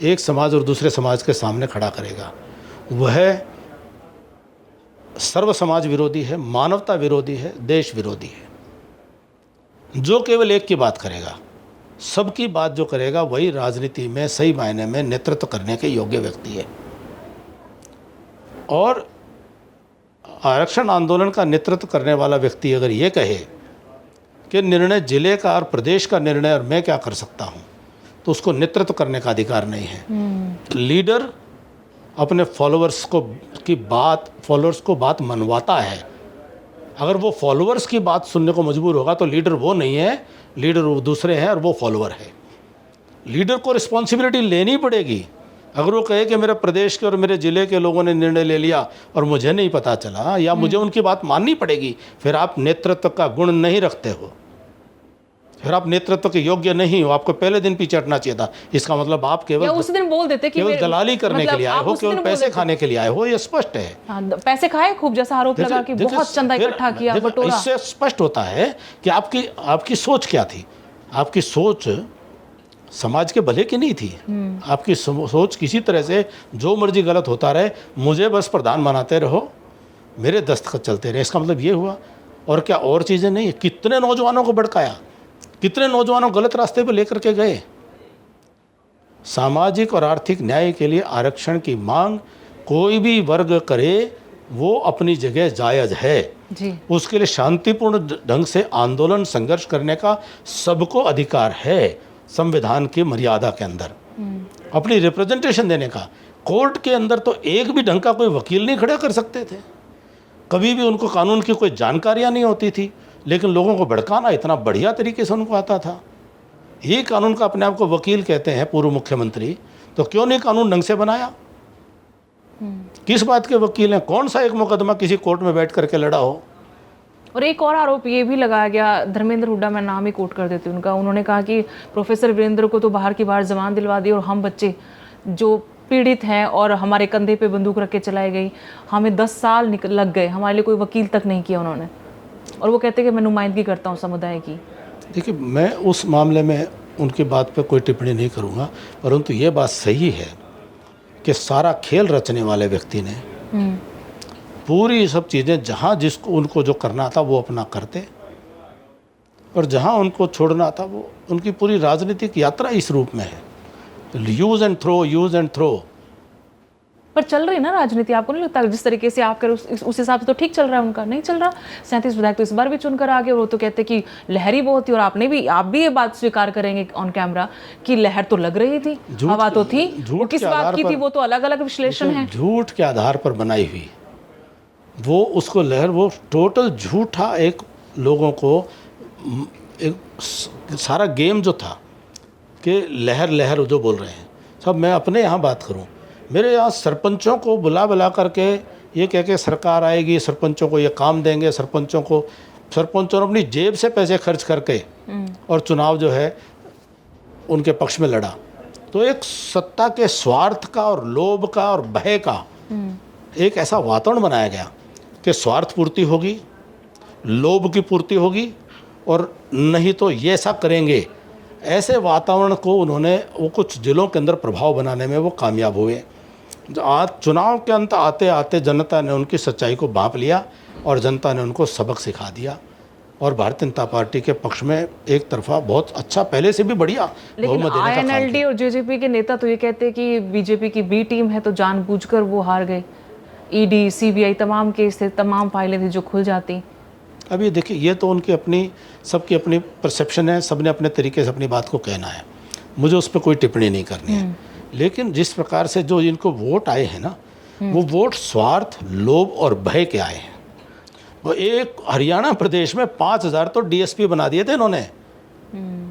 एक समाज और दूसरे समाज के सामने खड़ा करेगा, वह सर्व समाज विरोधी है, मानवता विरोधी है, देश विरोधी है। जो केवल एक की बात करेगा, सबकी बात जो करेगा, वही राजनीति में सही मायने में नेतृत्व करने के योग्य व्यक्ति है। और आरक्षण आंदोलन का नेतृत्व करने वाला व्यक्ति अगर ये कहे कि निर्णय जिले का और प्रदेश का निर्णय और मैं क्या कर सकता हूँ, तो उसको नेतृत्व करने का अधिकार नहीं है। लीडर अपने फॉलोअर्स को बात मनवाता है, अगर वो फॉलोअर्स की बात सुनने को मजबूर होगा तो लीडर वो नहीं है, लीडर वो दूसरे हैं और वो फॉलोअर है। लीडर को रिस्पॉन्सिबिलिटी लेनी पड़ेगी। अगर वो कहे कि मेरे प्रदेश के और मेरे ज़िले के लोगों ने निर्णय ले लिया और मुझे नहीं पता चला, या मुझे उनकी बात माननी पड़ेगी, फिर आप नेतृत्व का गुण नहीं रखते हो, फिर आप नेतृत्व के योग्य नहीं हो। आपको पहले दिन पीछे हटना चाहिए था। इसका मतलब आप या केवल उसी दिन बोल देते कि केवल दलाली करने के लिए आए आप हो, उसी केवल दिन बोल पैसे देते। खाने के लिए आए हो, ये स्पष्ट है। हाँ, पैसे खाए खूब, जैसा आरोप लगा कि देखिए, बहुत चंदा फिर इकट्ठा किया, देखो, बटोरा। इससे स्पष्ट होता है कि आपकी सोच क्या थी। आपकी सोच समाज के भले की नहीं थी। आपकी सोच किसी तरह से जो मर्जी गलत होता रहे, मुझे बस प्रधान बनाते रहो, मेरे दस्तखत चलते रहे। इसका मतलब ये हुआ, और क्या और चीज़ें नहीं है। कितने नौजवानों को भड़काया, कितने नौजवानों गलत रास्ते पर लेकर के गए। सामाजिक और आर्थिक न्याय के लिए आरक्षण की मांग कोई भी वर्ग करे, वो अपनी जगह जायज़ है जी। उसके लिए शांतिपूर्ण ढंग से आंदोलन संघर्ष करने का सबको अधिकार है, संविधान की मर्यादा के अंदर अपनी रिप्रेजेंटेशन देने का। कोर्ट के अंदर तो एक भी ढंग का कोई वकील नहीं खड़ा कर सकते थे, कभी भी उनको कानून की कोई जानकारियां नहीं होती थी, लेकिन लोगों को भड़काना इतना बढ़िया तरीके से उनको आता था। ये कानून का अपने आप को वकील कहते हैं पूर्व मुख्यमंत्री, तो क्यों नहीं कानून ढंग से बनाया? किस बात के वकील हैं? कौन सा एक मुकदमा किसी कोर्ट में बैठ करके लड़ा हो? और एक और आरोप ये भी लगाया गया, धर्मेंद्र हुड्डा, मैं नाम ही कोट कर देती हूँ उनका, उन्होंने कहा कि प्रोफेसर वीरेंद्र को तो बाहर की बाहर जमानत दिलवा दी, और हम बच्चे जो पीड़ित हैं और हमारे कंधे पे बंदूक रख के चलाई गई, हमें 10 साल लग गए, हमारे लिए कोई वकील तक नहीं किया उन्होंने। और वो कहते हैं कि मैं नुमाइंदगी करता हूँ समुदाय की। देखिए, मैं उस मामले में उनकी बात पर कोई टिप्पणी नहीं करूँगा, परंतु ये बात सही है कि सारा खेल रचने वाले व्यक्ति ने पूरी सब चीज़ें जहाँ जिसको उनको जो करना था वो अपना करते, और जहाँ उनको छोड़ना था वो, उनकी पूरी राजनीतिक यात्रा इस रूप में है, use and throw, use and throw. पर चल रही ना राजनीति, आपको नहीं लगता जिस तरीके से आप कर उस हिसाब से तो ठीक चल रहा है उनका? नहीं चल रहा। 37 विधायक तो इस बार भी चुनकर आ गए, और वो तो कहते कि लहरी बहुत थी, और आप भी ये बात स्वीकार करेंगे ऑन कैमरा कि लहर तो लग रही थी, हवा तो थी, वो किस बात की थी वो तो अलग अलग विश्लेषण है। झूठ के आधार पर बनाई हुई वो उसको लहर, वो टोटल झूठा एक लोगों को एक सारा गेम जो था कि लहर लहर जो बोल रहे हैं सब। मैं अपने यहाँ बात करूँ, मेरे यहाँ सरपंचों को बुला करके ये कह के सरकार आएगी, सरपंचों को ये काम देंगे, सरपंचों ने अपनी जेब से पैसे खर्च करके और चुनाव जो है उनके पक्ष में लड़ा। तो एक सत्ता के स्वार्थ का और लोभ का और भय का एक ऐसा वातावरण बनाया गया कि स्वार्थ पूर्ति होगी, लोभ की पूर्ति होगी, और नहीं तो ये ऐसा करेंगे। ऐसे वातावरण को उन्होंने वो कुछ जिलों के अंदर प्रभाव बनाने में वो कामयाब हुए। आज चुनाव के अंत आते आते जनता ने उनकी सच्चाई को भांप लिया और जनता ने उनको सबक सिखा दिया, और भारतीय जनता पार्टी के पक्ष में एक तरफा बहुत अच्छा, पहले से भी बढ़िया लेकिन INLD और JJP के नेता तो ये कहते हैं कि बीजेपी की बी टीम है, तो जानबूझकर वो हार गए। ED CBI तमाम केस थे, तमाम फाइलें थी जो खुल जाती। अभी देखिए, ये तो उनकी अपनी, सबकी अपनी परसेप्शन है, सबने अपने तरीके से अपनी बात को कहना है, मुझे उस पर कोई टिप्पणी नहीं करनी है। लेकिन जिस प्रकार से जो इनको वोट आए हैं ना, वो वोट स्वार्थ, लोभ और भय के आए हैं। वो एक हरियाणा प्रदेश में 5,000 तो DSP बना दिए थे इन्होंने,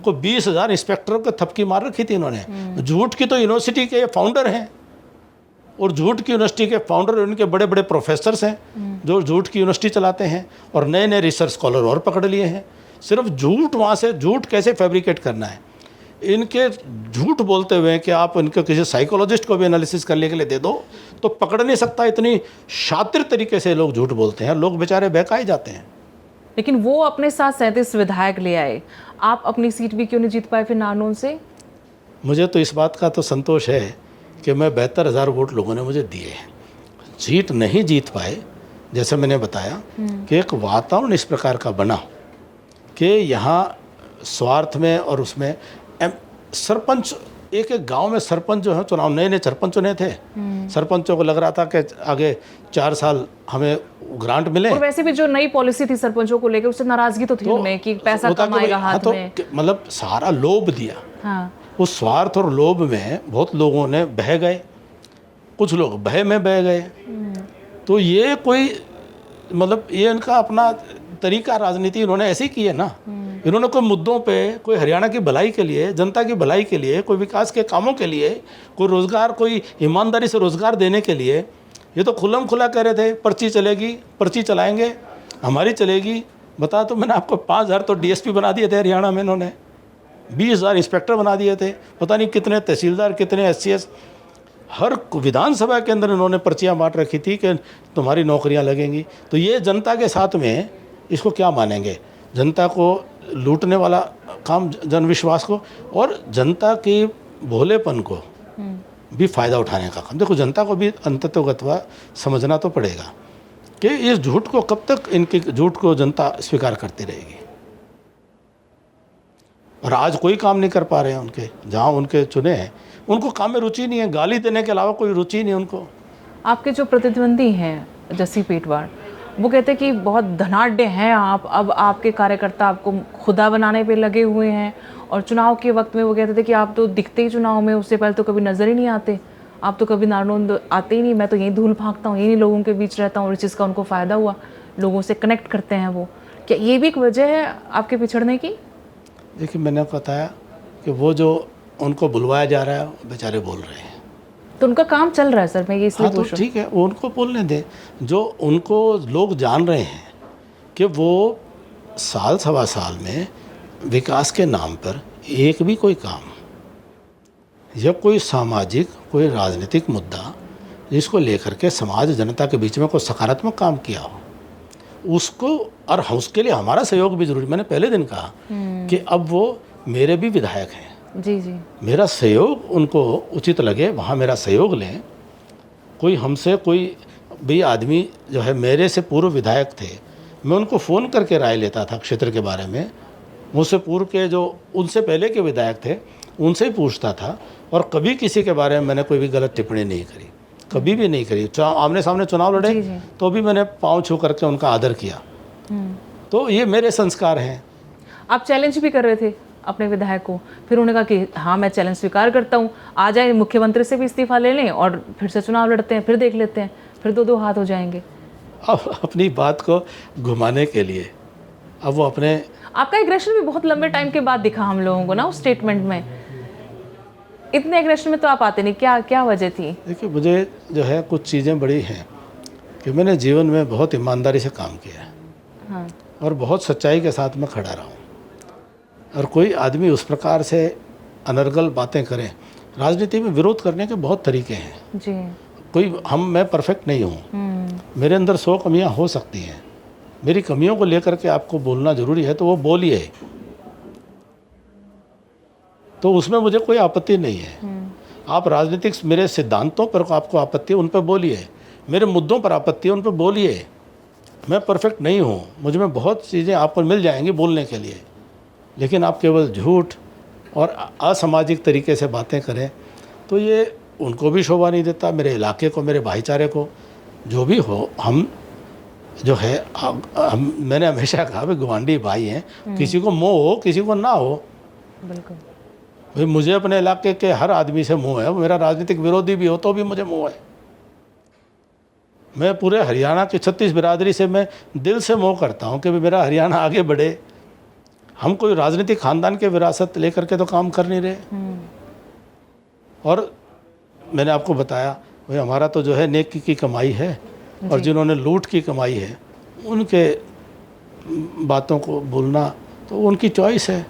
को 20,000 इंस्पेक्टरों को थपकी मार रखी थी इन्होंने। झूठ की तो यूनिवर्सिटी के फाउंडर हैं, और झूठ की यूनिवर्सिटी के फाउंडर उनके बड़े बड़े प्रोफेसर्स हैं जो झूठ की यूनिवर्सिटी चलाते हैं, और नए नए रिसर्च स्कॉलर और पकड़ लिए हैं। सिर्फ झूठ, वहाँ से झूठ कैसे फैब्रिकेट करना है, इनके झूठ बोलते हुए कि आप इनको किसी साइकोलॉजिस्ट को भी एनालिसिस करने के लिए दे दो तो पकड़ नहीं सकता। इतनी शातिर तरीके से लोग झूठ बोलते हैं, लोग बेचारे बहकाए जाते हैं। लेकिन वो अपने साथ 37 विधायक ले आए, आप अपनी सीट भी क्यों नहीं जीत पाए फिर नारनौल से? मुझे तो इस बात का तो संतोष है कि मैं 72,000 वोट लोगों ने मुझे दिए हैं। सीट नहीं जीत पाए, जैसे मैंने बताया कि एक वातावरण इस प्रकार का बना कि यहाँ स्वार्थ में और उसमें सरपंच, एक एक गांव में सरपंच जो है, चुनाव नए नए सरपंच चुने थे, सरपंचों को लग रहा था कि आगे 4 साल हमें ग्रांट मिले। और वैसे भी जो नई पॉलिसी थी सरपंचों को लेकर, उससे नाराजगी तो थी उनमें कि पैसा कम आएगा हाथ में, मतलब सारा लोभ दिया। हाँ। उस स्वार्थ और लोभ में बहुत लोगों ने बह गए, कुछ लोग भय में बह गए। तो ये कोई मतलब ये इनका अपना तरीका राजनीति इन्होंने ऐसे ही की है ना। इन्होंने कोई मुद्दों पे, कोई हरियाणा की भलाई के लिए, जनता की भलाई के लिए, कोई विकास के कामों के लिए, कोई रोज़गार, कोई ईमानदारी से रोज़गार देने के लिए, ये तो खुल्लम खुला कह रहे थे पर्ची चलेगी, पर्ची चलाएंगे, हमारी चलेगी। बता तो मैंने आपको 5,000 तो डीएसपी बना दिए थे हरियाणा में इन्होंने, 20,000 इंस्पेक्टर बना दिए थे, पता नहीं कितने तहसीलदार, कितने एससीएस, हर विधानसभा के अंदर इन्होंने पर्चियाँ बांट रखी थी कि तुम्हारी नौकरियाँ लगेंगी। तो ये जनता के साथ में इसको क्या मानेंगे? जनता को लूटने वाला काम, जनविश्वास को और जनता के भोलेपन को भी फ़ायदा उठाने का काम। देखो, जनता को भी अंततोगत्वा समझना तो पड़ेगा कि इस झूठ को कब तक, इनके झूठ को जनता स्वीकार करती रहेगी। और आज कोई काम नहीं कर पा रहे हैं उनके, जहाँ उनके चुने हैं उनको काम में रुचि नहीं है, गाली देने के अलावा कोई रुचि नहीं उनको। आपके जो प्रतिद्वंदी हैं जस्सी पेटवार, वो कहते हैं कि बहुत धनाढ्य हैं आप, अब आपके कार्यकर्ता आपको खुदा बनाने पे लगे हुए हैं। और चुनाव के वक्त में वो कहते थे कि आप तो दिखते ही चुनाव में, उससे पहले तो कभी नज़र ही नहीं आते, आप तो कभी नारनौंद आते ही नहीं, मैं तो यहीं धूल भागता हूँ, यहीं लोगों के बीच रहता हूँ, और इस चीज़ का उनको फ़ायदा हुआ, लोगों से कनेक्ट करते हैं वो। क्या ये भी एक वजह है आपके पिछड़ने की? देखिए, मैंने बताया कि वो जो उनको बुलवाया जा रहा है, बेचारे बोल रहे हैं, तो उनका काम चल रहा है सर, मैं ये इसलिए हाँ तो पूछ रहा ठीक है, वो उनको बोलने दें। जो उनको लोग जान रहे हैं कि वो साल सवा साल में विकास के नाम पर एक भी कोई काम या कोई सामाजिक, कोई राजनीतिक मुद्दा जिसको लेकर के समाज, जनता के बीच में कोई सकारात्मक काम किया हो, उसको, और उसके लिए हमारा सहयोग भी जरूरी। मैंने पहले दिन कहा कि अब वो मेरे भी विधायक हैं, जी जी, मेरा सहयोग उनको उचित लगे वहाँ मेरा सहयोग लें। कोई हमसे, कोई भी आदमी जो है मेरे से पूर्व विधायक थे, मैं उनको फ़ोन करके राय लेता था क्षेत्र के बारे में। मुझसे पूर्व के जो उनसे पहले के विधायक थे उनसे ही पूछता था, और कभी किसी के बारे में मैंने कोई भी गलत टिप्पणी नहीं करी, कभी भी नहीं करी। आमने सामने चुनाव लड़े जी, जी। तो भी मैंने पाँव छू करके उनका आदर किया। तो ये मेरे संस्कार हैं। आप चैलेंज भी कर रहे थे अपने विधायक को, फिर उन्होंने कहा कि हाँ मैं चैलेंज स्वीकार करता हूँ, आ जाए मुख्यमंत्री से भी इस्तीफा ले लें और फिर से चुनाव लड़ते हैं, फिर देख लेते हैं, फिर दो हाथ हो जाएंगे। अब अपनी बात को घुमाने के लिए अब वो अपने, आपका एग्रेशन भी बहुत लंबे टाइम के बाद दिखा हम लोगों को ना उस स्टेटमेंट में। इतने एग्रेशन में तो आप आते नहीं, क्या क्या वजह थी? देखिए, मुझे जो है कुछ चीज़ें बड़ी हैं कि मैंने जीवन में बहुत ईमानदारी से काम किया है, हाँ, और बहुत सच्चाई के साथ मैं खड़ा रहा हूँ। और कोई आदमी उस प्रकार से अनर्गल बातें करें, राजनीति में विरोध करने के बहुत तरीके हैं। जी, मैं परफेक्ट नहीं हूँ, मेरे अंदर 100 कमियाँ हो सकती हैं। मेरी कमियों को लेकर के आपको बोलना ज़रूरी है तो वो बोलिए, तो उसमें मुझे कोई आपत्ति नहीं है। आप राजनीतिक मेरे सिद्धांतों पर आपको आपत्ति है, उन पर बोलिए, मेरे मुद्दों पर आपत्ति है, उन पर बोलिए। मैं परफेक्ट नहीं हूँ, मुझ में बहुत चीज़ें आपको मिल जाएंगी बोलने के लिए, लेकिन आप केवल झूठ और असामाजिक तरीके से बातें करें तो ये उनको भी शोभा नहीं देता, मेरे इलाके को, मेरे भाईचारे को। जो भी हो, हम जो है मैंने हमेशा कहा भाई गुआंढी भाई हैं, किसी को मोह हो किसी को ना हो। बिल्कुल। भाई मुझे अपने इलाके के हर आदमी से मोह है, मेरा राजनीतिक विरोधी भी हो तो भी मुझे मोह है। मैं पूरे हरियाणा की 36 बिरादरी से मैं दिल से मोह करता हूँ कि मेरा हरियाणा आगे बढ़े। हम कोई राजनीतिक खानदान के विरासत लेकर के तो काम कर नहीं रहे। और मैंने आपको बताया भाई हमारा तो जो है नेकी की कमाई है, और जिन्होंने लूट की कमाई है उनके बातों को बोलना तो उनकी चॉइस है।